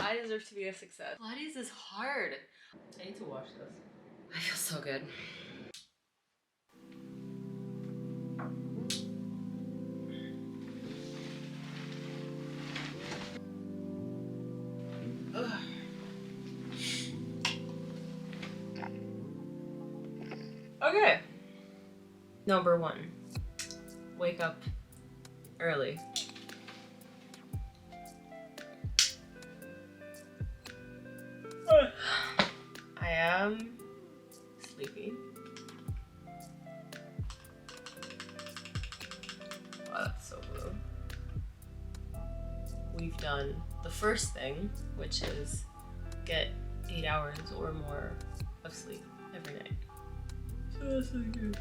I deserve to be a success. Pilates is hard. I need to wash this. I feel so good. Ugh. Okay. Number 1. Wake up early. I am sleepy. Wow, that's so blue. We've done the first thing, which is get 8 hours or more of sleep every night. So that's really good.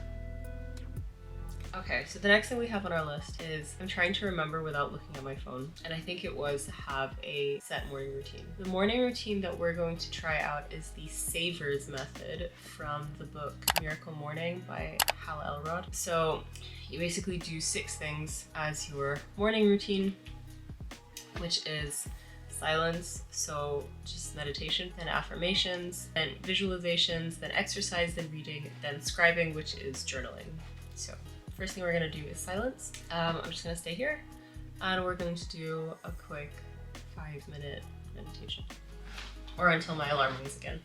Okay, so the next thing we have on our list is I'm trying to remember without looking at my phone, and I think it was have a set morning routine. The morning routine that we're going to try out is the Savers method from the book Miracle Morning by Hal Elrod. So you basically do 6 things as your morning routine, which is silence, so just meditation, then affirmations, then visualizations, then exercise, then reading, then scribing, which is journaling. So first thing we're gonna do is silence. I'm just gonna stay here and we're going to do a quick 5-minute meditation, or until my alarm rings again.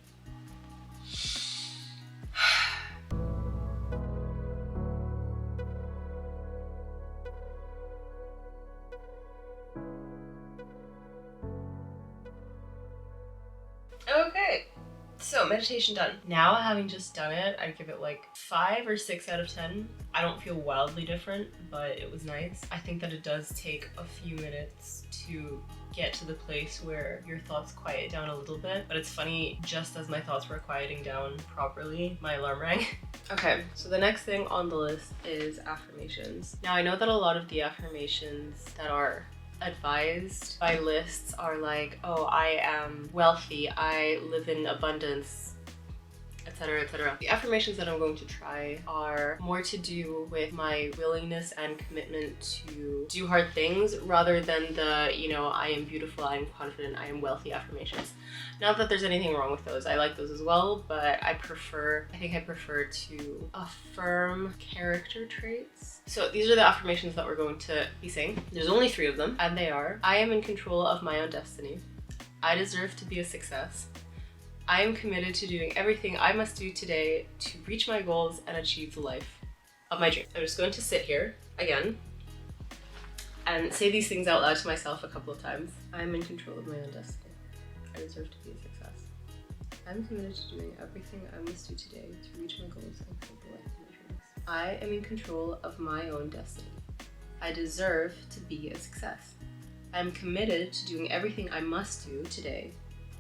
Okay, so meditation done. Now, having just done it, I'd give it like 5 or 6 out of 10. I don't feel wildly different, but it was nice. I think that it does take a few minutes to get to the place where your thoughts quiet down a little bit. But it's funny, just as my thoughts were quieting down properly, my alarm rang. Okay, so the next thing on the list is affirmations. Now, I know that a lot of the affirmations that are advised by lists are like, oh, I am wealthy, I live in abundance, etc., etc. The affirmations that I'm going to try are more to do with my willingness and commitment to do hard things rather than the, you know, I am beautiful, I am confident, I am wealthy affirmations. Not that there's anything wrong with those, I like those as well, but I think I prefer to affirm character traits. So these are the affirmations that we're going to be saying. There's only 3 of them, and they are: I am in control of my own destiny. I deserve to be a success. I am committed to doing everything I must do today to reach my goals and achieve the life of my dreams. I'm just going to sit here again and say these things out loud to myself a couple of times. I'm in control of my own destiny. I deserve to be a success. I'm committed to doing everything I must do today to reach my goals and create the life of my dreams. I am in control of my own destiny. I deserve to be a success. I am committed to doing everything I must do today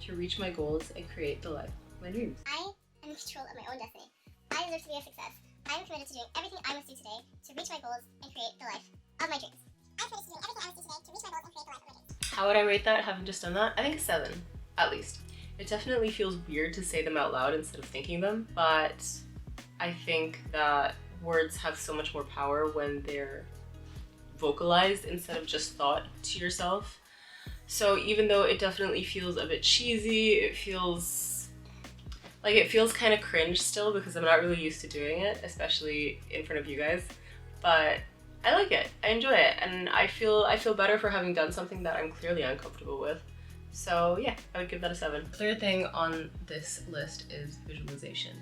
to reach my goals and create the life of my dreams. I am in control of my own destiny. I deserve to be a success. I am committed to doing everything I must do today to reach my goals and create the life of my dreams. I'm committed to doing everything I must do today to reach my goals and create the life of my dreams. How would I rate that, having just done that? I think a 7, at least. It definitely feels weird to say them out loud instead of thinking them, but I think that words have so much more power when they're vocalized instead of just thought to yourself. So even though it definitely feels a bit cheesy, it feels kind of cringe still because I'm not really used to doing it, especially in front of you guys, but I like it, I enjoy it, and I feel better for having done something that I'm clearly uncomfortable with. So yeah, I would give that a 7. Third thing on this list is visualization.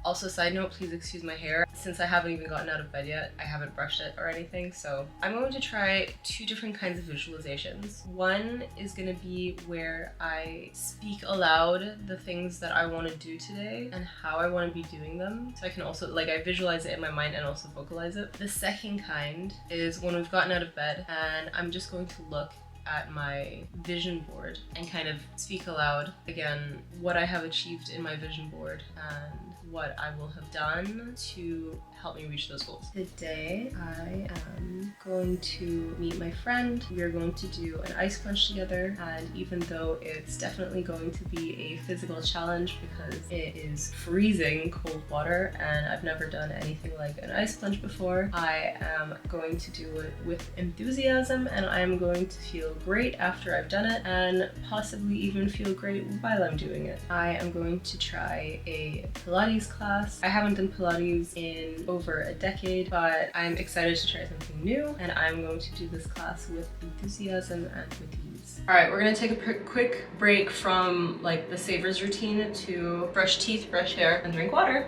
Also, side note, please excuse my hair. Since I haven't even gotten out of bed yet, I haven't brushed it or anything, so I'm going to try 2 different kinds of visualizations. One is going to be where I speak aloud the things that I want to do today and how I want to be doing them, so I can also, like, I visualize it in my mind and also vocalize it. The second kind is when we've gotten out of bed and I'm just going to look at my vision board and kind of speak aloud again what I have achieved in my vision board and what I will have done to help me reach those goals. Today, I am going to meet my friend. We are going to do an ice plunge together, and even though it's definitely going to be a physical challenge because it is freezing cold water and I've never done anything like an ice plunge before, I am going to do it with enthusiasm, and I am going to feel great after I've done it and possibly even feel great while I'm doing it. I am going to try a Pilates class. I haven't done Pilates in over a decade, but I'm excited to try something new, and I'm going to do this class with enthusiasm and with ease. All right, we're gonna take a quick break from like the Savers routine to brush teeth, brush hair, and drink water.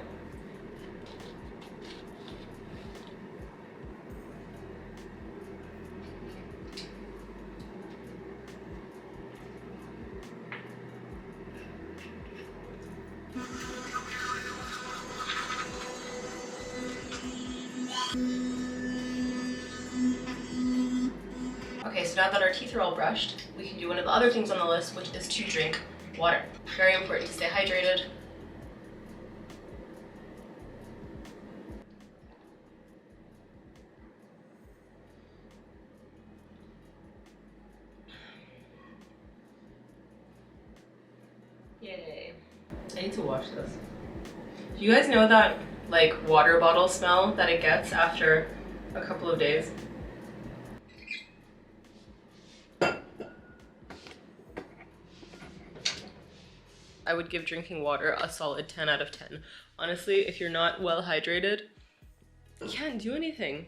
Okay, so now that our teeth are all brushed, we can do one of the other things on the list, which is to drink water. Very important to stay hydrated. Yay. I need to wash this. Do you guys know that like water bottle smell that it gets after a couple of days? I would give drinking water a solid 10 out of 10. Honestly, if you're not well hydrated, you can't do anything.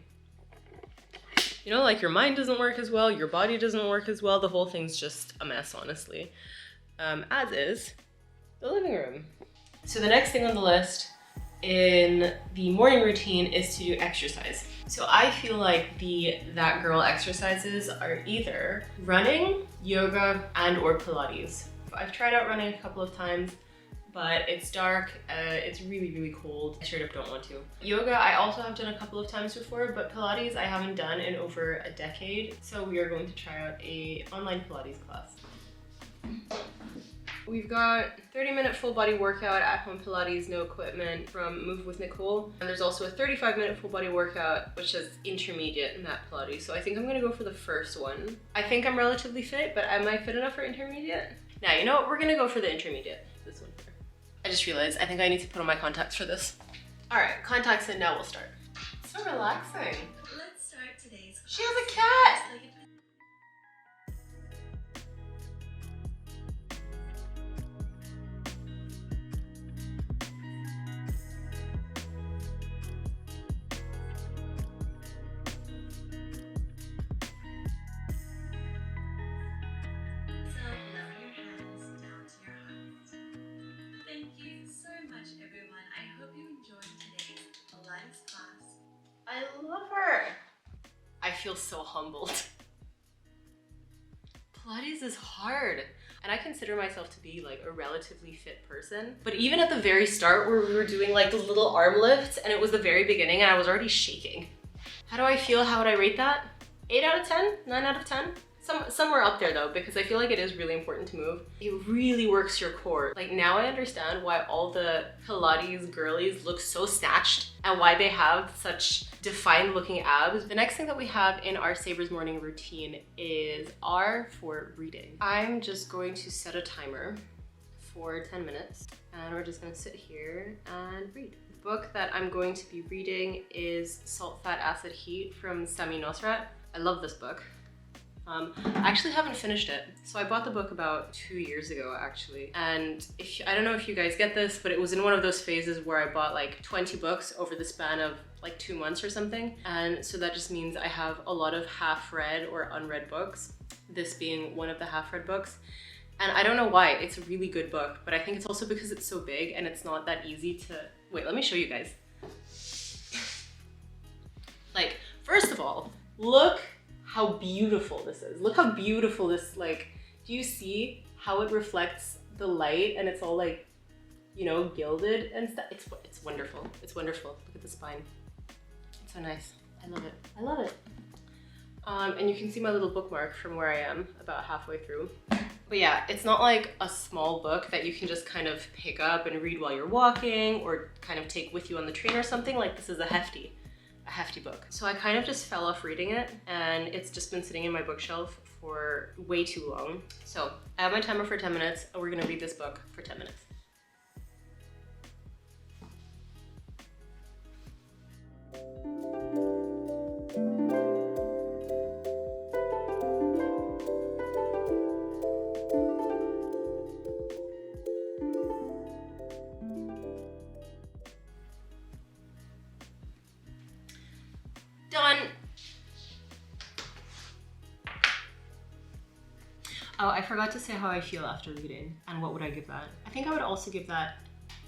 You know, like your mind doesn't work as well, your body doesn't work as well, the whole thing's just a mess, honestly. As is the living room. So the next thing on the list in the morning routine is to do exercise. So I feel like the that girl exercises are either running, yoga, and or Pilates. I've tried out running a couple of times, but it's dark, it's really cold. I straight up don't want to. Yoga I also have done a couple of times before, but Pilates I haven't done in over a decade. So we are going to try out a online Pilates class. We've got 30-minute full body workout at home Pilates, no equipment from Move with Nicole. And there's also a 35-minute full body workout, which is intermediate mat Pilates. So I think I'm gonna go for the first one. I think I'm relatively fit, but am I fit enough for intermediate? Now, you know what? We're gonna go for the intermediate. This one here. I just realized I think I need to put on my contacts for this. All right, contacts in, now we'll start. So relaxing. Let's start today's class. She has a cat! I love her. I feel so humbled. Pilates is hard. And I consider myself to be like a relatively fit person. But even at the very start where we were doing like the little arm lifts and it was the very beginning and I was already shaking. How do I feel? How would I rate that? 8 out of 10? 9 out of 10? Somewhere up there though, because I feel like it is really important to move. It really works your core. Like now I understand why all the Pilates girlies look so snatched and why they have such defined looking abs. The next thing that we have in our Sabres morning routine is R for reading. I'm just going to set a timer for 10 minutes and we're just gonna sit here and read. The book that I'm going to be reading is Salt, Fat, Acid, Heat from Sami Nosrat. I love this book. I actually haven't finished it. So I bought the book about 2 years ago actually. And I don't know if you guys get this, but it was in one of those phases where I bought like 20 books over the span of like 2 months or something. And so that just means I have a lot of half-read or unread books, this being one of the half-read books. And I don't know why, it's a really good book, but I think it's also because it's so big and it's not that easy to, wait, let me show you guys. Like, first of all, look how beautiful this is. Look how beautiful this, like, do you see how it reflects the light and it's all like, you know, gilded and stuff? It's wonderful. It's wonderful. Look at the spine. It's so nice. I love it. I love it. And you can see my little bookmark from where I am about halfway through. But yeah, it's not like a small book that you can just kind of pick up and read while you're walking or kind of take with you on the train or something. Like, this is a hefty book. So I kind of just fell off reading it, and it's just been sitting in my bookshelf for way too long. So I have my timer for 10 minutes, and we're gonna read this book for 10 minutes. Done. Oh, I forgot to say how I feel after reading and what would I give that. I think I would also give that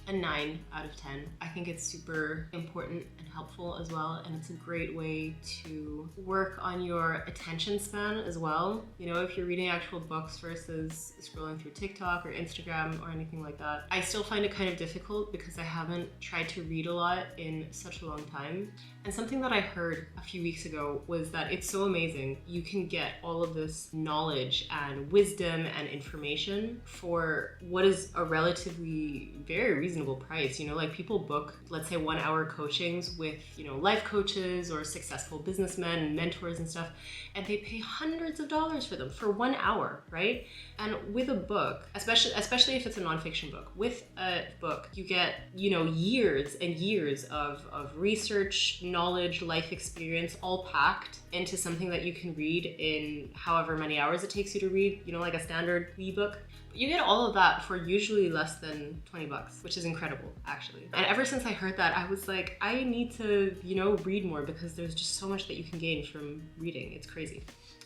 a 9 out of 10. I think it's super important and helpful as well, and it's a great way to work on your attention span as well. You know, if you're reading actual books versus scrolling through TikTok or Instagram or anything like that, I still find it kind of difficult because I haven't tried to read a lot in such a long time. And something that I heard a few weeks ago was that it's so amazing. You can get all of this knowledge and wisdom and information for what is a relatively very reasonable price. You know, like people book, let's say 1 hour coachings with, you know, life coaches or successful businessmen and mentors and stuff, and they pay hundreds of dollars for them for 1 hour, right? And with a book, especially if it's a nonfiction book, with a book, you get, you know, years and years of research, knowledge, life experience, all packed into something that you can read in however many hours it takes you to read, you know, like a standard ebook. But you get all of that for usually less than 20 bucks, which is incredible, actually. And ever since I heard that, I was like, I need to, you know, read more because there's just so much that you can gain from reading. It's crazy.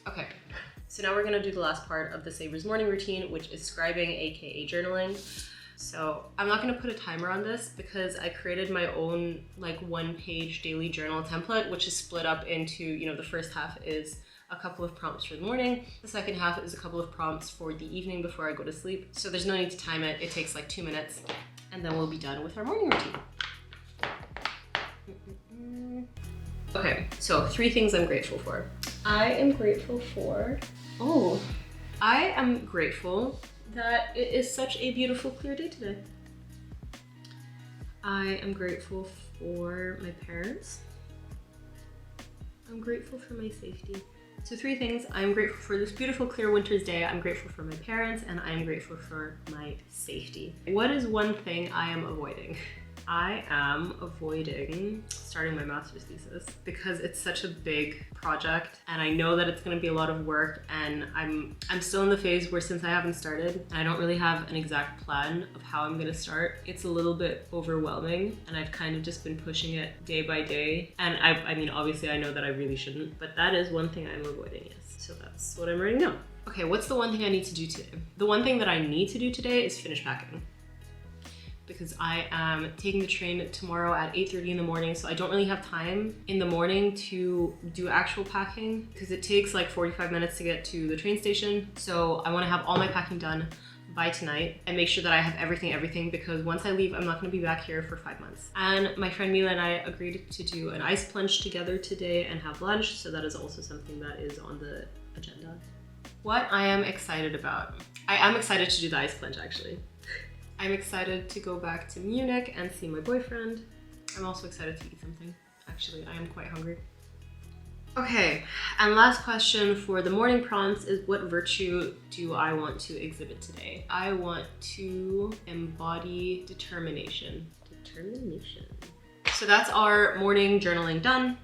Okay. So now we're gonna do the last part of the Savers morning routine, which is scribing, aka journaling. So I'm not gonna put a timer on this because I created my own like 1-page daily journal template, which is split up into, you know, the first half is a couple of prompts for the morning. The second half is a couple of prompts for the evening before I go to sleep. So there's no need to time it. It takes like 2 minutes and then we'll be done with our morning routine. Okay, so 3 things I'm grateful for. I am grateful that it is such a beautiful, clear day today. I am grateful for my parents. I'm grateful for my safety. So 3 things. I'm grateful for this beautiful, clear winter's day. I'm grateful for my parents, and I'm grateful for my safety. What is one thing I am avoiding? I am avoiding starting my master's thesis because it's such a big project and I know that it's going to be a lot of work, and I'm still in the phase where, since I haven't started and I don't really have an exact plan of how I'm going to start, it's a little bit overwhelming and I've kind of just been pushing it day by day. And I mean, obviously I know that I really shouldn't, but that is one thing I'm avoiding, yes. So that's what I'm writing down. Okay, what's the one thing I need to do today? The one thing that I need to do today is finish packing, because I am taking the train tomorrow at 8:30 in the morning, so I don't really have time in the morning to do actual packing because it takes like 45 minutes to get to the train station. So I want to have all my packing done by tonight and make sure that I have everything, because once I leave, I'm not going to be back here for 5 months. And my friend Mila and I agreed to do an ice plunge together today and have lunch, so that is also something that is on the agenda. What I am excited about. I am excited to do the ice plunge, actually. I'm excited to go back to Munich and see my boyfriend. I'm also excited to eat something. Actually, I am quite hungry. Okay, and last question for the morning prompts is, what virtue do I want to exhibit today? I want to embody determination. So that's our morning journaling done.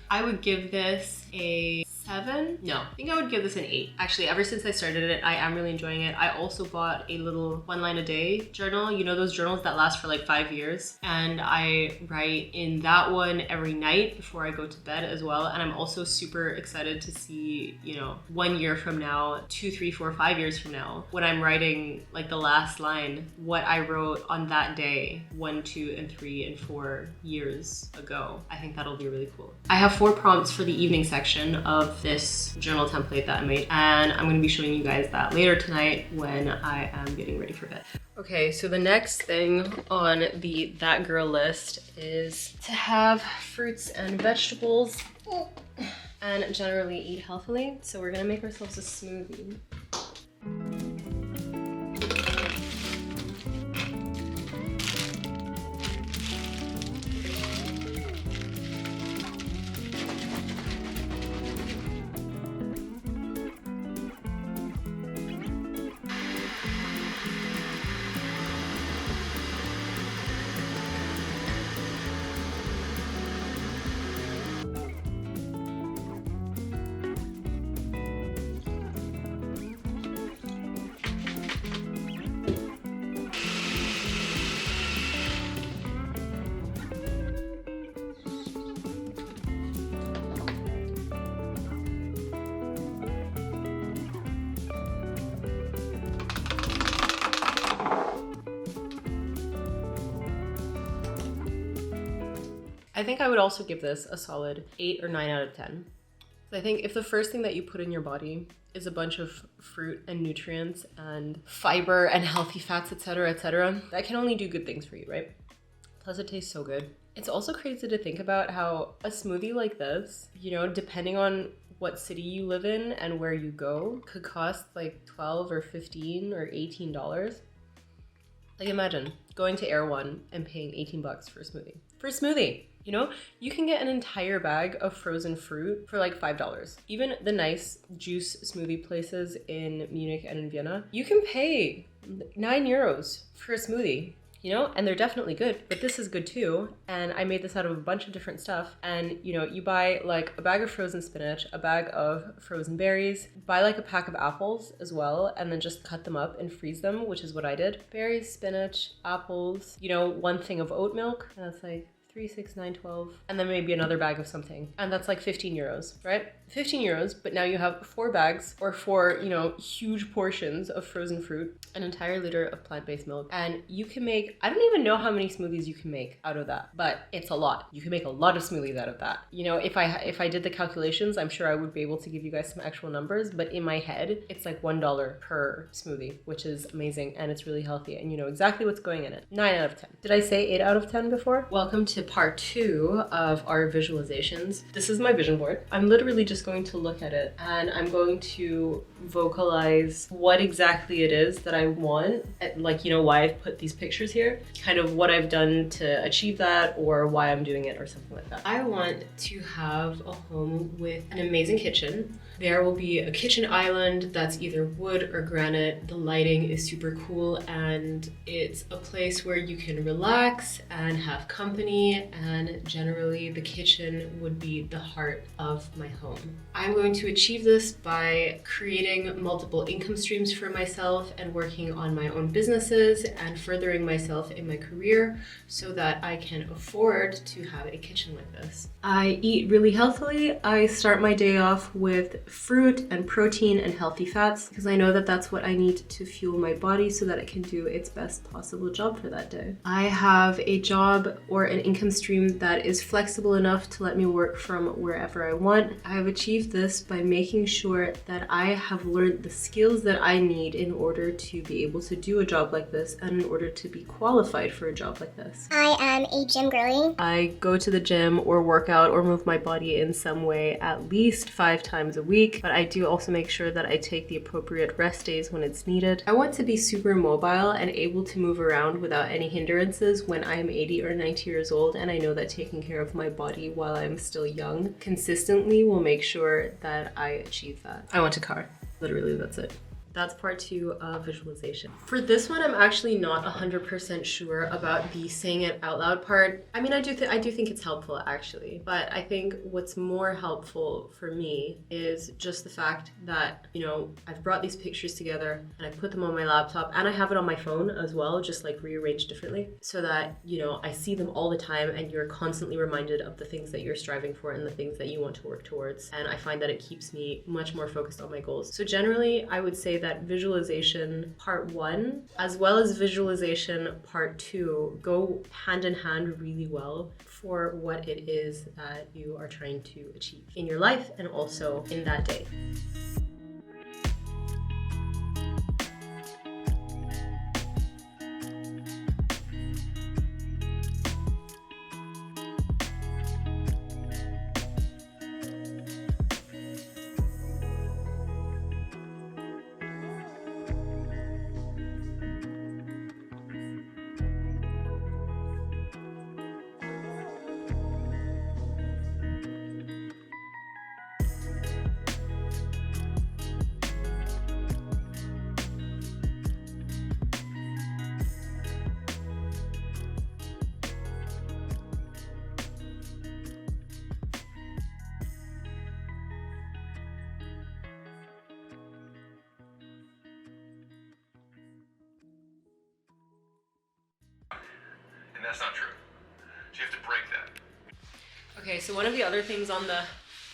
I would give this a 7? No, I think I would give this an 8. Actually, ever since I started it, I am really enjoying it. I also bought a little 1 line a day journal. You know, those journals that last for like 5 years. And I write in that one every night before I go to bed as well. And I'm also super excited to see, you know, 1 year from now, 2, 3, 4, 5 years from now, when I'm writing like the last line, what I wrote on that day 1, 2, and 3, and 4 years ago. I think that'll be really cool. I have 4 prompts for the evening section of this journal template that I made, and I'm going to be showing you guys that later tonight when I am getting ready for bed. Okay, so the next thing on the That Girl list is to have fruits and vegetables and generally eat healthily. So we're gonna make ourselves a smoothie. I think I would also give this a solid 8 or 9 out of 10. So I think if the first thing that you put in your body is a bunch of fruit and nutrients and fiber and healthy fats, etc., that can only do good things for you, right? Plus it tastes so good. It's also crazy to think about how a smoothie like this, you know, depending on what city you live in and where you go, could cost like $12 or $15 or $18. Like imagine going to Air One and paying 18 bucks for a smoothie. For a smoothie, you know, you can get an entire bag of frozen fruit for like $5. Even the nice juice smoothie places in Munich and in Vienna, you can pay €9 for a smoothie. You know, and they're definitely good, but this is good too. And I made this out of a bunch of different stuff. And you know, you buy like a bag of frozen spinach, a bag of frozen berries, buy like a pack of apples as well, and then just cut them up and freeze them, which is what I did. Berries, spinach, apples, you know, one thing of oat milk, and that's like 3, 6, 9, 12, and then maybe another bag of something. And that's like €15, right? €15, but now you have 4 bags or 4, you know, huge portions of frozen fruit, an entire liter of plant-based milk. And you can make, I don't even know how many smoothies you can make out of that, but it's a lot. You can make a lot of smoothies out of that. You know, if I did the calculations, I'm sure I would be able to give you guys some actual numbers, but in my head, it's like $1 per smoothie, which is amazing. And it's really healthy and you know exactly what's going in it. 9 out of 10. Did I say 8 out of 10 before? Welcome to part 2 of our visualizations. This is my vision board. I'm literally just going to look at it and I'm going to vocalize what exactly it is that I want, like, you know, why I've put these pictures here, kind of what I've done to achieve that or why I'm doing it or something like that. I want to have a home with an amazing kitchen. There will be a kitchen island that's either wood or granite. The lighting is super cool and it's a place where you can relax and have company, and generally the kitchen would be the heart of my home. I'm going to achieve this by creating multiple income streams for myself and working on my own businesses and furthering myself in my career so that I can afford to have a kitchen like this. I eat really healthily. I start my day off with fruit and protein and healthy fats because I know that that's what I need to fuel my body so that it can do its best possible job for that day. I have a job or an income stream that is flexible enough to let me work from wherever I want. I have achieved this by making sure that I have learned the skills that I need in order to be able to do a job like this and in order to be qualified for a job like this. I am a gym girly. I go to the gym or work out or move my body in some way at least 5 times a week, but I do also make sure that I take the appropriate rest days when it's needed. I want to be super mobile and able to move around without any hindrances when I am 80 or 90 years old, and I know that taking care of my body while I'm still young consistently will make sure that I achieve that. I want a car. Literally, that's it. That's part 2 of visualization. For this one, I'm actually not 100% sure about the saying it out loud part. I mean, I do think it's helpful actually, but I think what's more helpful for me is just the fact that, you know, I've brought these pictures together and I put them on my laptop and I have it on my phone as well, just like rearranged differently so that, you know, I see them all the time and you're constantly reminded of the things that you're striving for and the things that you want to work towards. And I find that it keeps me much more focused on my goals. So generally, I would say that visualization part 1 as well as visualization part 2 go hand in hand really well for what it is that you are trying to achieve in your life and also in that day. That's not true. So you have to break that. Okay, so one of the other things on the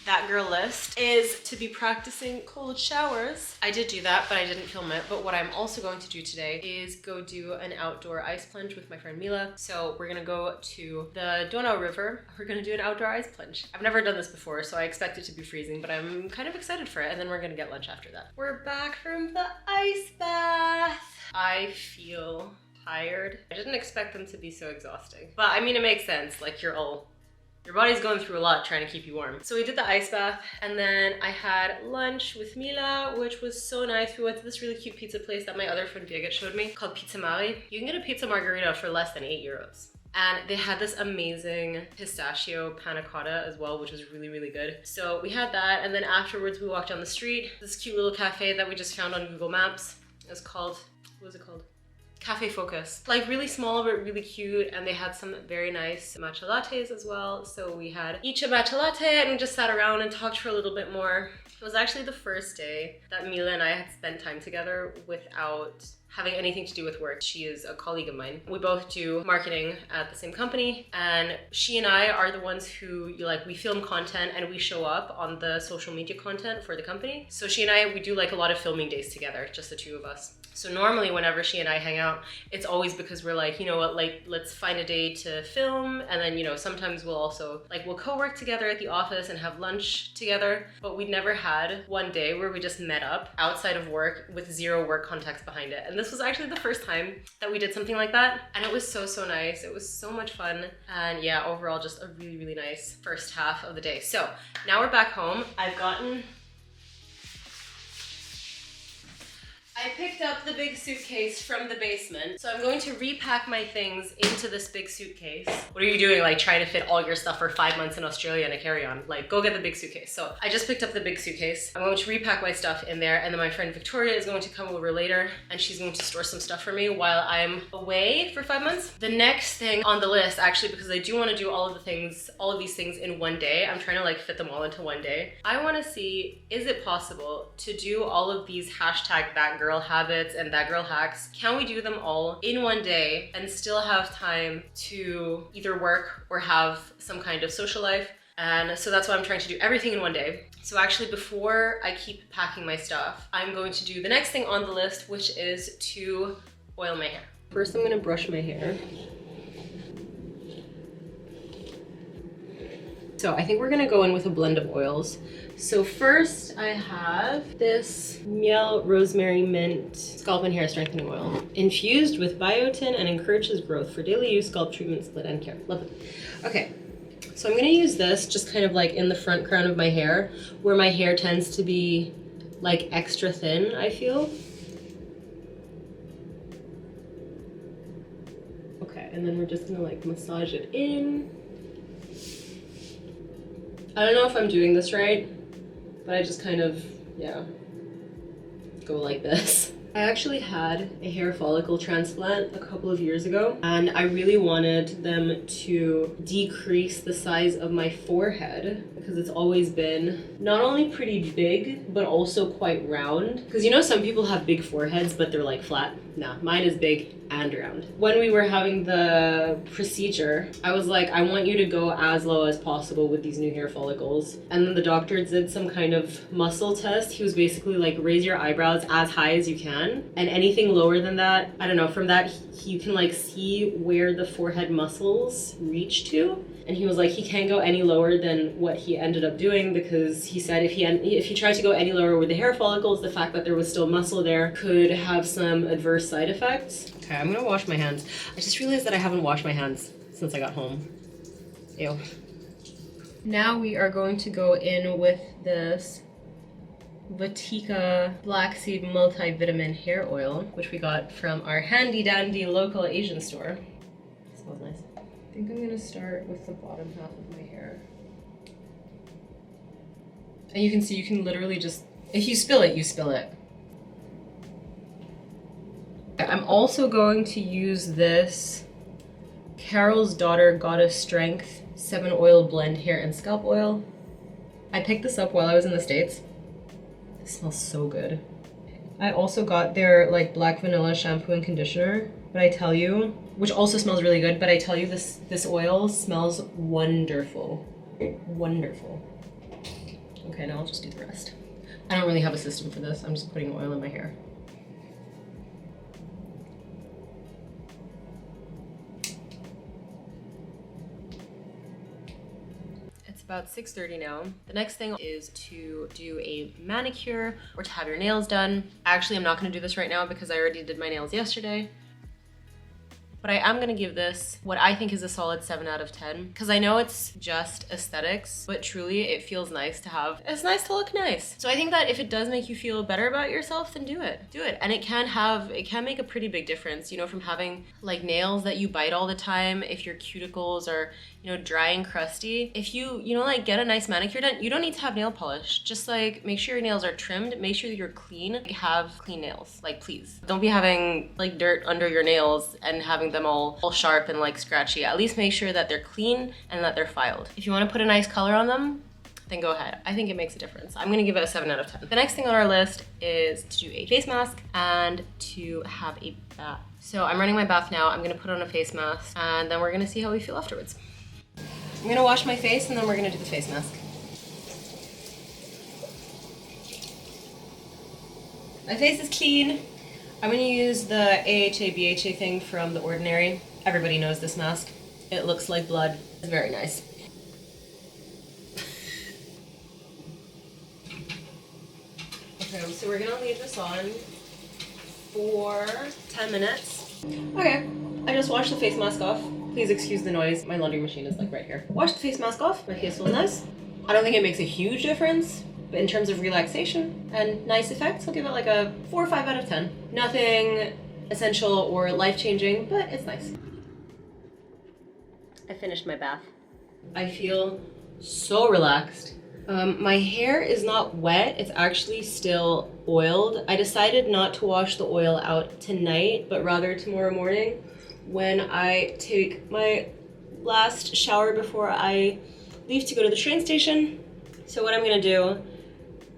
that girl list is to be practicing cold showers. I did do that, but I didn't film it. But what I'm also going to do today is go do an outdoor ice plunge with my friend Mila. So we're gonna go to the Donau River. We're gonna do an outdoor ice plunge. I've never done this before, so I expect it to be freezing, but I'm kind of excited for it. And then we're gonna get lunch after that. We're back from the ice bath. I feel tired. I didn't expect them to be so exhausting. But I mean, it makes sense. Like your body's going through a lot trying to keep you warm. So we did the ice bath, and then I had lunch with Mila, which was so nice. We went to this really cute pizza place that my other friend Birgit showed me called Pizza Mari. You can get a pizza margarita for less than €8. And they had this amazing pistachio panna cotta as well, which was really, really good. So we had that, and then afterwards we walked down the street. This cute little cafe that we just found on Google Maps. It was called, what was it called? Cafe Focus. Like really small but really cute, and they had some very nice matcha lattes as well. So we had each a matcha latte and we just sat around and talked for a little bit more. It was actually the first day that Mila and I had spent time together without having anything to do with work. She is a colleague of mine. We both do marketing at the same company, and she and I are the ones who we film content and we show up on the social media content for the company. So she and I, we do like a lot of filming days together, just the two of us. So normally whenever she and I hang out, it's always because we're like, you know what, like let's find a day to film, and then, you know, sometimes we'll also we'll co-work together at the office and have lunch together. But we never had one day where we just met up outside of work with zero work context behind it. And this was actually the first time that we did something like that, and it was so nice. It was so much fun, and yeah, overall just a really, really nice first half of the day. So now we're back home. I picked up the big suitcase from the basement, so I'm going to repack my things into this big suitcase. What are you doing, like trying to fit all your stuff for 5 months in Australia in a carry-on? Like, go get the big suitcase. So I just picked up the big suitcase. I'm going to repack my stuff in there, and then my friend Victoria is going to come over later, and she's going to store some stuff for me while I'm away for 5 months. The next thing on the list, actually, because I do want to do all of these things in one day, I'm trying to like fit them all into one day. I want to see, is it possible to do all of these hashtag that girl habits and that girl hacks? Can we do them all in one day and still have time to either work or have some kind of social life? And so that's why I'm trying to do everything in one day. So actually, before I keep packing my stuff, I'm going to do the next thing on the list, which is to oil my hair. First, I'm going to brush my hair. So I think we're gonna go in with a blend of oils. So first I have this Miel Rosemary Mint Scalp and Hair Strengthening Oil. Infused with biotin and encourages growth for daily use, scalp treatment, split end care. Love it. Okay, so I'm gonna use this just kind of like in the front crown of my hair, where my hair tends to be like extra thin, I feel. Okay, and then we're just gonna like massage it in. I don't know if I'm doing this right, but I just kind of, yeah, go like this. I actually had a hair follicle transplant a couple of years ago, and I really wanted them to decrease the size of my forehead because it's always been not only pretty big, but also quite round. Because you know, some people have big foreheads, but they're like flat. Nah, mine is big and round. When we were having the procedure, I was like, I want you to go as low as possible with these new hair follicles. And then the doctor did some kind of muscle test. He was basically like, raise your eyebrows as high as you can. And anything lower than that, I don't know, from that, you can like see where the forehead muscles reach to. And he was like, he can't go any lower than what he ended up doing, because he said if he tried to go any lower with the hair follicles, the fact that there was still muscle there could have some adverse side effects. Okay, I'm gonna wash my hands. I just realized that I haven't washed my hands since I got home. Ew. Now we are going to go in with this Vatika Black Seed Multivitamin Hair Oil, which we got from our handy dandy local Asian store. It smells nice. I think I'm gonna start with the bottom half of my hair. And you can see, you can literally just, if you spill it, you spill it. I'm also going to use this Carol's Daughter Goddess Strength 7 Oil Blend Hair and Scalp Oil. I picked this up while I was in the States. It smells so good. I also got their like black vanilla shampoo and conditioner, but I tell you, which also smells really good, but I tell you, this oil smells wonderful. Wonderful. Okay, now I'll just do the rest. I don't really have a system for this. I'm just putting oil in my hair. It's about 6:30 now. The next thing is to do a manicure or to have your nails done. Actually, I'm not gonna do this right now because I already did my nails yesterday. But I am gonna give this what I think is a solid 7 out of 10. Because I know it's just aesthetics, but truly it feels nice to have. It's nice to look nice. So I think that if it does make you feel better about yourself, then do it. Do it. And it can make a pretty big difference, you know, from having like nails that you bite all the time, if your cuticles are, you know, dry and crusty. If you know, like get a nice manicure done, you don't need to have nail polish. Just like make sure your nails are trimmed, make sure that you're clean, like, have clean nails, like please. Don't be having like dirt under your nails and having them all sharp and like scratchy. At least make sure that they're clean and that they're filed. If you want to put a nice color on them, then go ahead. I think it makes a difference. I'm gonna give it a 7 out of 10. The next thing on our list is to do a face mask and to have a bath. So I'm running my bath now. I'm gonna put on a face mask and then we're gonna see how we feel afterwards. I'm gonna wash my face and then we're gonna do the face mask. My face is clean. I'm gonna use the AHA BHA thing from The Ordinary. Everybody knows this mask. It looks like blood. It's very nice. Okay, so we're gonna leave this on for 10 minutes. Okay, I just washed the face mask off. Please excuse the noise. My laundry machine is like right here. Wash the face mask off. My face feels nice. I don't think it makes a huge difference, but in terms of relaxation and nice effects, I'll give it like a 4 or 5 out of 10. Nothing essential or life-changing, but it's nice. I finished my bath. I feel so relaxed. My hair is not wet, it's actually still oiled. I decided not to wash the oil out tonight, but rather tomorrow morning when I take my last shower before I leave to go to the train station. So what I'm gonna do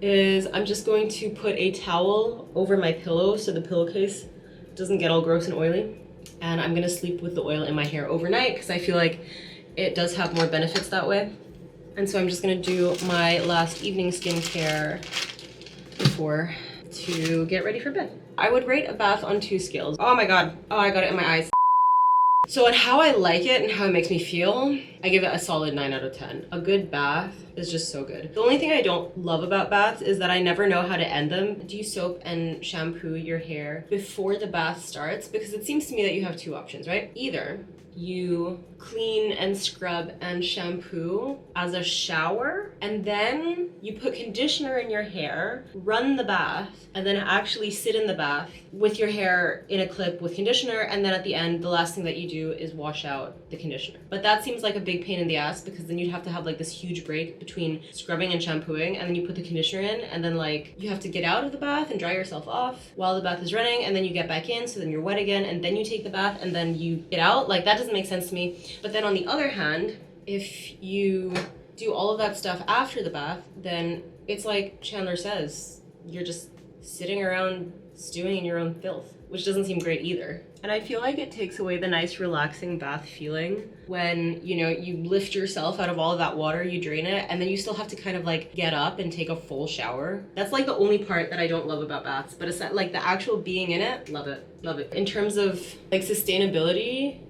is I'm just going to put a towel over my pillow so the pillowcase doesn't get all gross and oily. And I'm gonna sleep with the oil in my hair overnight because I feel like it does have more benefits that way. And so I'm just gonna do my last evening skincare before to get ready for bed. I would rate a bath on 2 scales. Oh my God, oh, I got it in my eyes. So on how I like it and how it makes me feel, I give it a solid 9 out of 10. A good bath is just so good. The only thing I don't love about baths is that I never know how to end them. Do you soap and shampoo your hair before the bath starts? Because it seems to me that you have 2 options, right? Either you clean and scrub and shampoo as a shower, and then you put conditioner in your hair, run the bath, and then actually sit in the bath with your hair in a clip with conditioner, and then at the end, the last thing that you do is wash out the conditioner. But that seems like a big pain in the ass because then you'd have to have like this huge break between scrubbing and shampooing, and then you put the conditioner in, and then like you have to get out of the bath and dry yourself off while the bath is running, and then you get back in, so then you're wet again, and then you take the bath, and then you get out. Like that doesn't make sense to me. But then on the other hand, if you do all of that stuff after the bath, then it's like Chandler says, you're just sitting around stewing in your own filth, which doesn't seem great either. And I feel like it takes away the nice relaxing bath feeling when, you know, you lift yourself out of all of that water, you drain it, and then you still have to kind of like get up and take a full shower. That's like the only part that I don't love about baths, but it's like the actual being in it, love it, love it. In terms of like sustainability,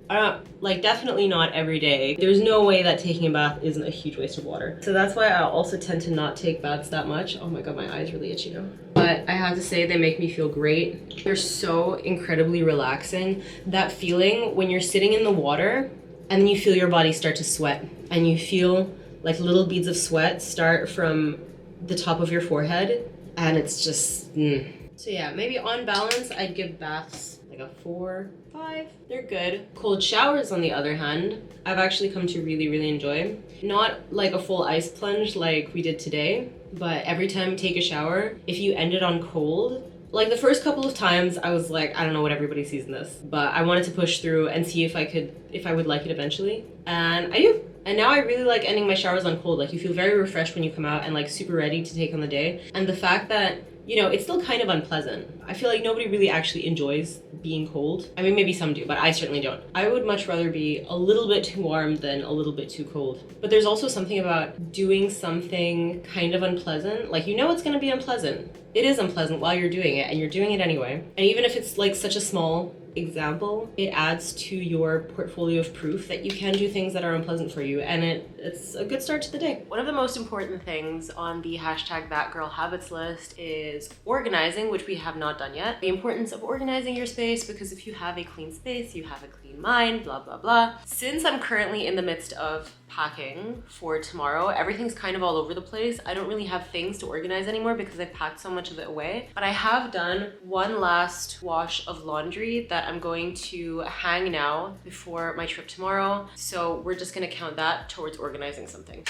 like definitely not every day. There's no way that taking a bath isn't a huge waste of water. So that's why I also tend to not take baths that much. Oh my God, my eyes really itchy now. But I have to say they make me feel great. They're so incredibly relaxing. That feeling when you're sitting in the water and then you feel your body start to sweat and you feel like little beads of sweat start from the top of your forehead, and it's just, So yeah, maybe on balance, I'd give baths like a 4, 5. They're good. Cold showers, on the other hand, I've actually come to really, really enjoy. Not like a full ice plunge like we did today, but every time you take a shower, if you end it on cold, like the first couple of times I was like, I don't know what everybody sees in this, but I wanted to push through and see if I would like it eventually. And I do. And now I really like ending my showers on cold. Like you feel very refreshed when you come out and like super ready to take on the day. And the fact that you know, it's still kind of unpleasant. I feel like nobody really actually enjoys being cold. I mean, maybe some do, but I certainly don't. I would much rather be a little bit too warm than a little bit too cold. But there's also something about doing something kind of unpleasant. Like, you know it's gonna be unpleasant. It is unpleasant while you're doing it, and you're doing it anyway. And even if it's like such a small example, it adds to your portfolio of proof that you can do things that are unpleasant for you, and it's a good start to the day. One of the most important things on the hashtag That Girl Habits list is organizing, which we have not done yet. The importance of organizing your space, because if you have a clean space, you have a clean mind, blah, blah, blah. Since I'm currently in the midst of packing for tomorrow, everything's kind of all over the place. I don't really have things to organize anymore because I've packed so much of it away. But I have done one last wash of laundry that I'm going to hang now before my trip tomorrow. So we're just gonna count that towards organizing something.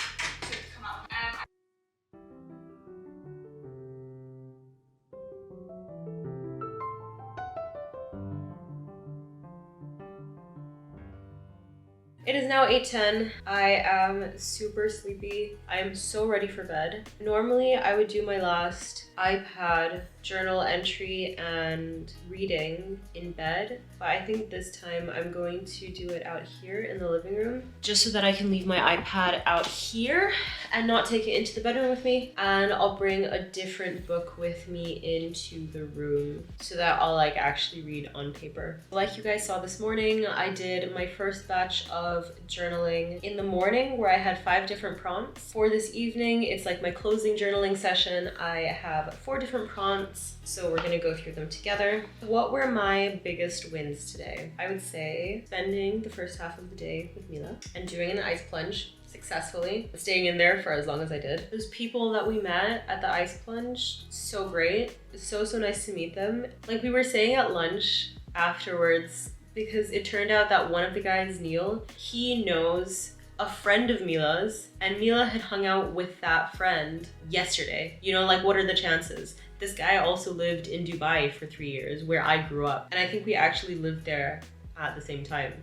It is now 8:10. I am super sleepy. I am so ready for bed. Normally, I would do my last iPad journal entry and reading in bed, but I think this time I'm going to do it out here in the living room, just so that I can leave my iPad out here and not take it into the bedroom with me. And I'll bring a different book with me into the room so that I'll like actually read on paper. Like you guys saw this morning, I did my first batch of journaling in the morning where I had 5 different prompts. For this evening, it's like my closing journaling session. I have 4 different prompts, so we're gonna go through them together. What were my biggest wins today? I would say spending the first half of the day with Mila and doing an ice plunge successfully, staying in there for as long as I did. Those people that we met at the ice plunge, so great. So nice to meet them. Like we were saying at lunch afterwards, because it turned out that one of the guys, Neil, he knows a friend of Mila's, and Mila had hung out with that friend yesterday. You know, like what are the chances? This guy also lived in Dubai for 3 years, where I grew up. And I think we actually lived there at the same time.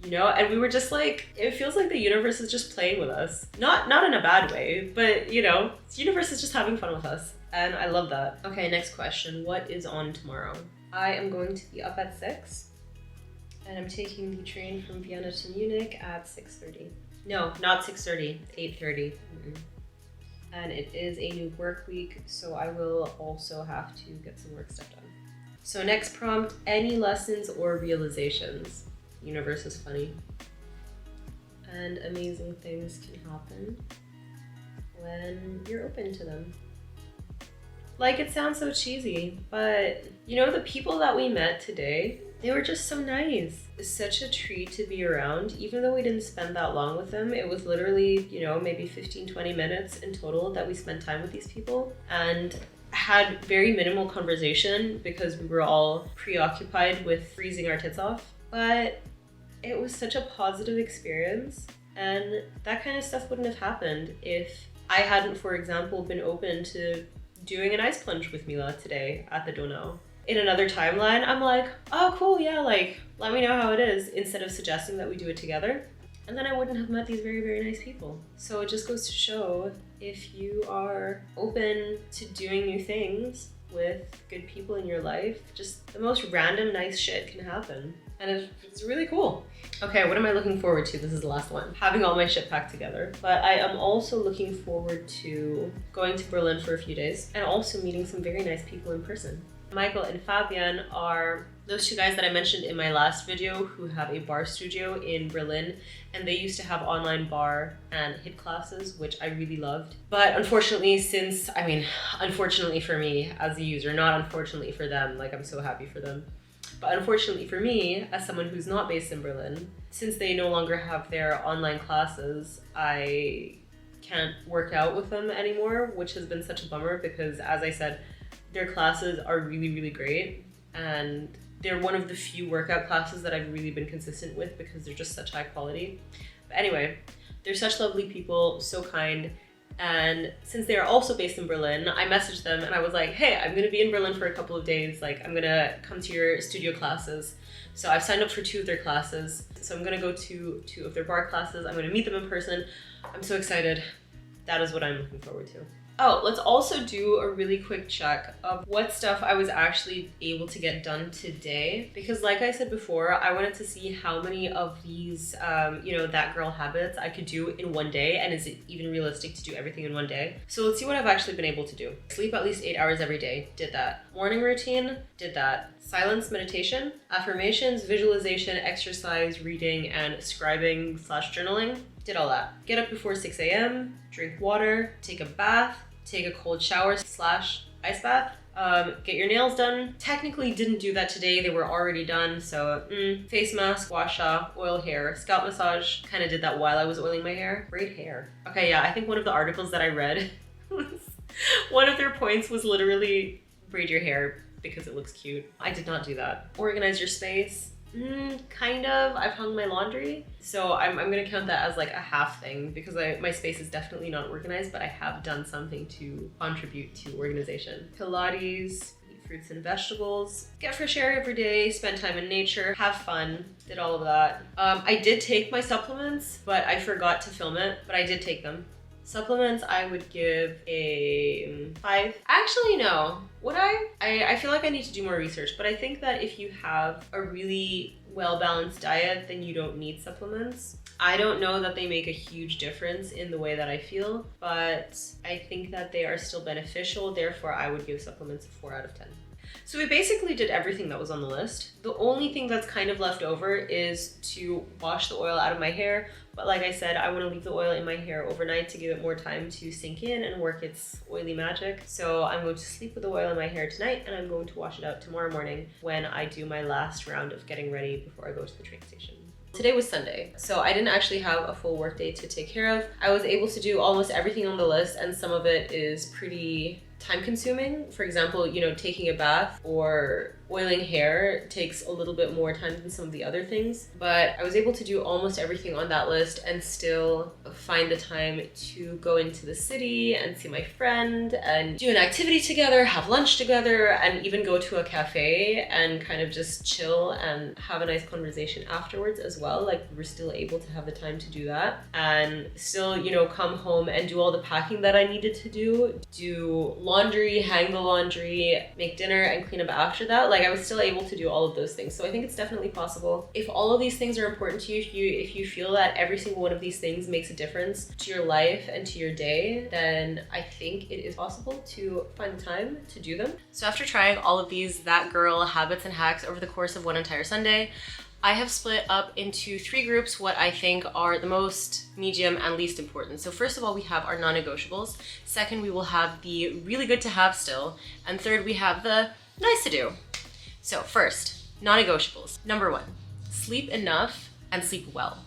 You know, and we were just like, it feels like the universe is just playing with us. Not in a bad way, but you know, the universe is just having fun with us. And I love that. Okay, next question. What is on tomorrow? I am going to be up at 6. And I'm taking the train from Vienna to Munich at 6:30. No, not 6:30, 8:30. And it is a new work week, so I will also have to get some work stuff done. So next prompt, any lessons or realizations? Universe is funny. And amazing things can happen when you're open to them. Like, it sounds so cheesy, but you know, the people that we met today, they were just so nice. It's such a treat to be around. Even though we didn't spend that long with them, it was literally, you know, maybe 15-20 minutes in total that we spent time with these people, and had very minimal conversation because we were all preoccupied with freezing our tits off. But it was such a positive experience, and that kind of stuff wouldn't have happened if I hadn't, for example, been open to doing an ice plunge with Mila today at the Donau. In another timeline, I'm like, oh cool, yeah, like, let me know how it is, instead of suggesting that we do it together. And then I wouldn't have met these very, very nice people. So it just goes to show, if you are open to doing new things with good people in your life, just the most random nice shit can happen. And it's really cool. Okay, what am I looking forward to? This is the last one. Having all my shit packed together. But I am also looking forward to going to Berlin for a few days and also meeting some very nice people in person. Michael and Fabian are those 2 guys that I mentioned in my last video who have a bar studio in Berlin, and they used to have online bar and HIIT classes, which I really loved. But unfortunately, unfortunately for me as a user, not unfortunately for them, like I'm so happy for them. But unfortunately for me, as someone who's not based in Berlin, since they no longer have their online classes, I can't work out with them anymore, which has been such a bummer because, as I said, their classes are really, really great. And they're one of the few workout classes that I've really been consistent with because they're just such high quality. But anyway, they're such lovely people, so kind. And since they are also based in Berlin, I messaged them and I was like, hey, I'm gonna be in Berlin for a couple of days. Like, I'm gonna come to your studio classes. So I've signed up for 2 of their classes. So I'm gonna go to 2 of their bar classes. I'm gonna meet them in person. I'm so excited. That is what I'm looking forward to. Oh, let's also do a really quick check of what stuff I was actually able to get done today. Because like I said before, I wanted to see how many of these, that girl habits I could do in one day. And is it even realistic to do everything in one day? So let's see what I've actually been able to do. Sleep at least 8 hours every day. Did that. Morning routine. Did that. Silence meditation. Affirmations, visualization, exercise, reading, and scribing/journaling. Did all that. Get up before 6 a.m. Drink water. Take a bath. Take a cold shower/ice bath. Get your nails done. Technically didn't do that today. They were already dane. So face mask, wash off, oil hair, scalp massage. Kind of did that while I was oiling my hair. Great hair. Okay, yeah, I think one of the articles that I read, one of their points was literally braid your hair because it looks cute. I did not do that. Organize your space. Kind of. I've hung my laundry. So I'm gonna count that as like a half thing because my space is definitely not organized, but I have done something to contribute to organization. Pilates, eat fruits and vegetables, get fresh air every day, spend time in nature, have fun, did all of that. I did take my supplements, but I forgot to film it, but I did take them. Supplements, I would give a 5. Actually, no. Would I? I feel like I need to do more research, but I think that if you have a really well-balanced diet, then you don't need supplements. I don't know that they make a huge difference in the way that I feel, but I think that they are still beneficial. Therefore, I would give supplements a 4 out of 10. So we basically did everything that was on the list. The only thing that's kind of left over is to wash the oil out of my hair. But like I said, I want to leave the oil in my hair overnight to give it more time to sink in and work its oily magic. So I'm going to sleep with the oil in my hair tonight, and I'm going to wash it out tomorrow morning when I do my last round of getting ready before I go to the train station. Today was Sunday, so I didn't actually have a full work day to take care of. I was able to do almost everything on the list, and some of it is pretty time consuming. For example, taking a bath or oiling hair takes a little bit more time than some of the other things, but I was able to do almost everything on that list and still find the time to go into the city and see my friend and do an activity together, have lunch together, and even go to a cafe and kind of just chill and have a nice conversation afterwards as well. Like, we were still able to have the time to do that and still, come home and do all the packing that I needed to do laundry, hang the laundry, make dinner, and clean up after that. Like, I was still able to do all of those things. So I think it's definitely possible. If all of these things are important to you, if you feel that every single one of these things makes a difference to your life and to your day, then I think it is possible to find the time to do them. So after trying all of these That Girl habits and hacks over the course of one entire Sunday, I have split up into 3 groups what I think are the most, medium, and least important. So first of all, we have our non-negotiables. Second, we will have the really good to have still. And third, we have the nice to do. So first, non-negotiables. Number 1, sleep enough and sleep well.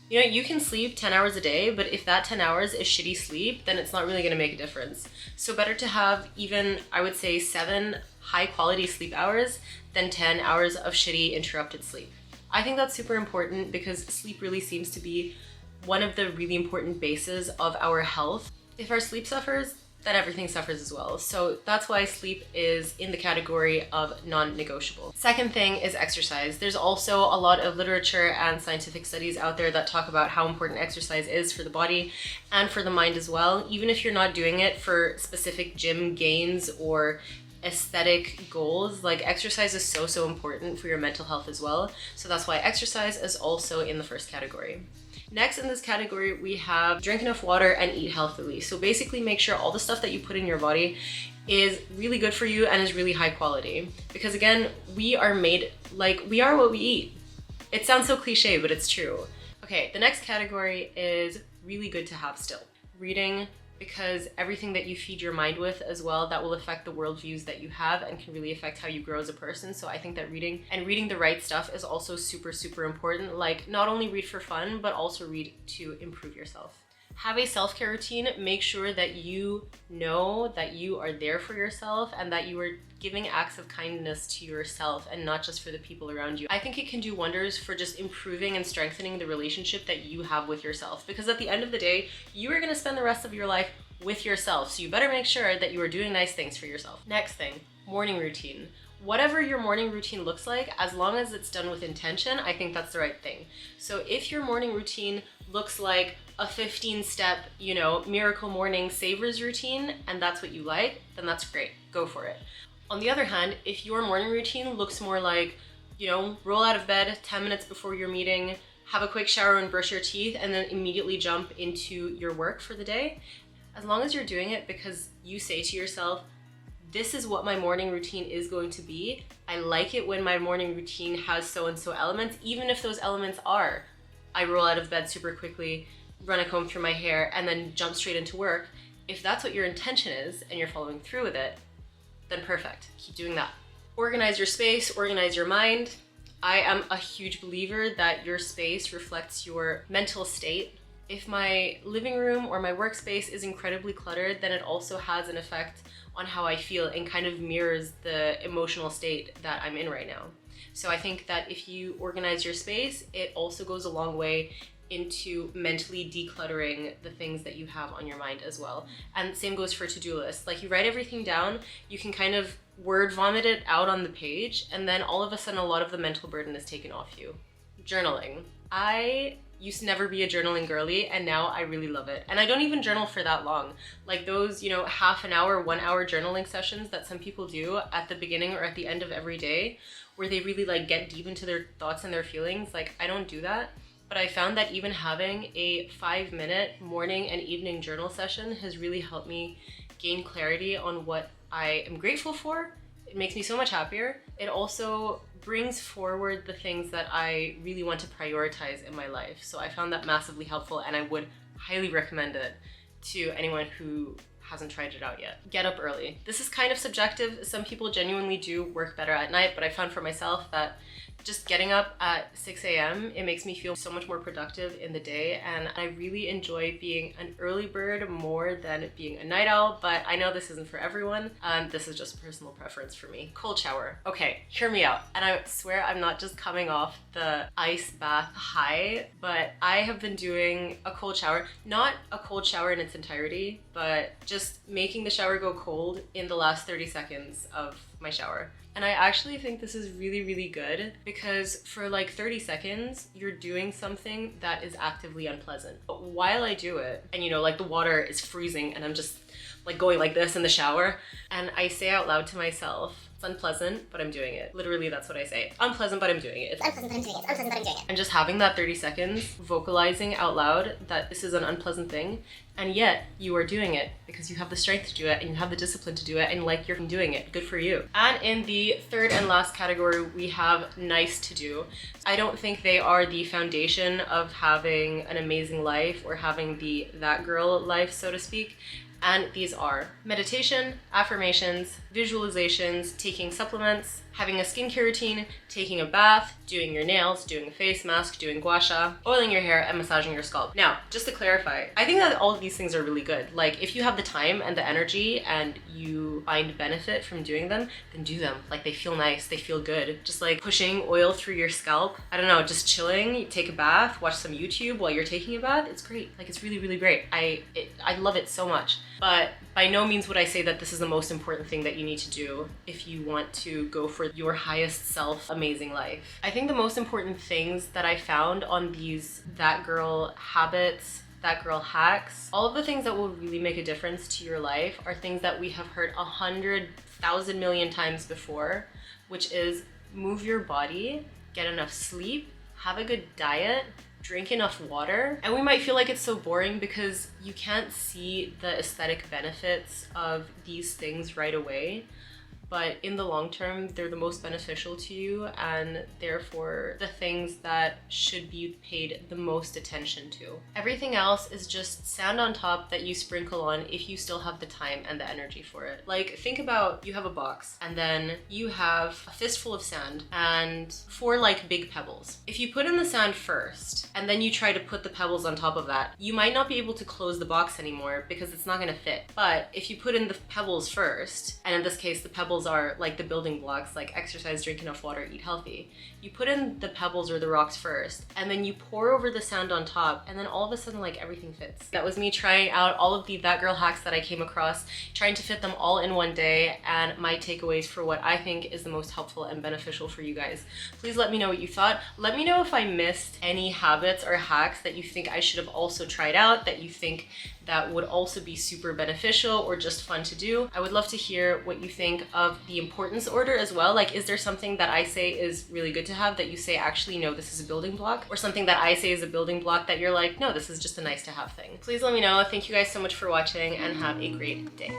You can sleep 10 hours a day, but if that 10 hours is shitty sleep, then it's not really gonna make a difference. So better to have even, I would say, 7 high quality sleep hours than 10 hours of shitty interrupted sleep. I think that's super important because sleep really seems to be one of the really important bases of our health. If our sleep suffers, then everything suffers as well. So that's why sleep is in the category of non-negotiable. Second thing is exercise. There's also a lot of literature and scientific studies out there that talk about how important exercise is for the body and for the mind as well. Even if you're not doing it for specific gym gains or aesthetic goals, like, exercise is so important for your mental health as well. So that's why exercise is also in the first category. Next in this category, we have drink enough water and eat healthily. So basically make sure all the stuff that you put in your body is really good for you and is really high quality. Because again, we are made, we are what we eat. It sounds so cliche, but it's true. Okay, the next category is really good to have still. Reading, because everything that you feed your mind with as well, that will affect the worldviews that you have and can really affect how you grow as a person. So I think that reading the right stuff is also super important. Like, not only read for fun, but also read to improve yourself. Have a self-care routine. Make sure that you know that you are there for yourself and that you are giving acts of kindness to yourself and not just for the people around you. I think it can do wonders for just improving and strengthening the relationship that you have with yourself, because at the end of the day, you are going to spend the rest of your life with yourself. So you better make sure that you are doing nice things for yourself. Next thing, morning routine. Whatever your morning routine looks like, as long as it's done with intention, I think that's the right thing. So if your morning routine looks like a 15-step, you know, miracle morning savers routine and that's what you like, then that's great. Go for it. On the other hand, if your morning routine looks more like, you know, roll out of bed 10 minutes before your meeting, have a quick shower and brush your teeth, and then immediately jump into your work for the day, as long as you're doing it because you say to yourself, this is what my morning routine is going to be. I like it when my morning routine has so-and-so elements, even if those elements are, I roll out of bed super quickly, run a comb through my hair, and then jump straight into work. If that's what your intention is and you're following through with it, then perfect. Keep doing that. Organize your space, organize your mind. I am a huge believer that your space reflects your mental state. If my living room or my workspace is incredibly cluttered, then it also has an effect on how I feel and kind of mirrors the emotional state that I'm in right now. So I think that if you organize your space, it also goes a long way into mentally decluttering the things that you have on your mind as well. And same goes for to-do lists. Like, you write everything down, you can kind of word vomit it out on the page, and then all of a sudden a lot of the mental burden is taken off you. Journaling. I used to never be a journaling girly, and now I really love it. And I don't even journal for that long. Like those, you know, half an hour, 1 hour journaling sessions that some people do at the beginning or at the end of every day, where they really like get deep into their thoughts and their feelings. Like, I don't do that. But I found that even having a 5-minute morning and evening journal session has really helped me gain clarity on what I am grateful for. It makes me so much happier. It also brings forward the things that I really want to prioritize in my life. So I found that massively helpful, and I would highly recommend it to anyone who hasn't tried it out yet. Get up early. This is kind of subjective. Some people genuinely do work better at night, but I found for myself that just getting up at 6 a.m., it makes me feel so much more productive in the day, and I really enjoy being an early bird more than being a night owl, but I know this isn't for everyone. This is just personal preference for me. Cold shower. Okay, hear me out. And I swear I'm not just coming off the ice bath high, but I have been doing a cold shower. Not a cold shower in its entirety, but just making the shower go cold in the last 30 seconds of my shower. And I actually think this is really, really good because for like 30 seconds, you're doing something that is actively unpleasant. But while I do it, and you know, like the water is freezing and I'm just like going like this in the shower, and I say out loud to myself, it's unpleasant, but I'm doing it. Literally, that's what I say. Unpleasant, but I'm doing it. It's unpleasant, but I'm doing it. It's unpleasant, but I'm doing it. And just having that 30 seconds, vocalizing out loud that this is an unpleasant thing, and yet you are doing it because you have the strength to do it and you have the discipline to do it, and like you're doing it. Good for you. And in the third and last category, we have nice to do. I don't think they are the foundation of having an amazing life or having the that girl life, so to speak. And these are meditation, affirmations, visualizations, taking supplements, having a skincare routine, taking a bath, doing your nails, doing a face mask, doing gua sha, oiling your hair, and massaging your scalp. Now, just to clarify, I think that all of these things are really good. Like, if you have the time and the energy and you find benefit from doing them, then do them. Like, they feel nice, they feel good. Just like pushing oil through your scalp. I don't know, just chilling, you take a bath, watch some YouTube while you're taking a bath. It's great. Like, it's really, really great. I love it so much. But by no means would I say that this is the most important thing that you need to do if you want to go for your highest self amazing life. I think the most important things that I found on these that girl habits, that girl hacks, all of the things that will really make a difference to your life are things that we have heard 100,000 million times before, which is move your body, get enough sleep, have a good diet, drink enough water. And we might feel like it's so boring because you can't see the aesthetic benefits of these things right away. But in the long term, they're the most beneficial to you, and therefore the things that should be paid the most attention to. Everything else is just sand on top that you sprinkle on if you still have the time and the energy for it. Like, think about, you have a box and then you have a fistful of sand and 4 like big pebbles. If you put in the sand first and then you try to put the pebbles on top of that, you might not be able to close the box anymore because it's not gonna fit. But if you put in the pebbles first, and in this case the pebbles pebbles are like the building blocks, like exercise, drink enough water, eat healthy. You put in the pebbles or the rocks first, and then you pour over the sand on top, and then all of a sudden, like, everything fits. That was me trying out all of the That Girl hacks that I came across, trying to fit them all in one day, and my takeaways for what I think is the most helpful and beneficial for you guys. Please let me know what you thought. Let me know if I missed any habits or hacks that you think I should have also tried out, that you think that would also be super beneficial or just fun to do. I would love to hear what you think of the importance order as well. Like, is there something that I say is really good to have that you say, actually, no, this is a building block? Or something that I say is a building block that you're like, no, this is just a nice to have thing. Please let me know. Thank you guys so much for watching and have a great day.